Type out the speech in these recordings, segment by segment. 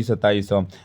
E27،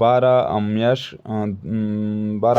12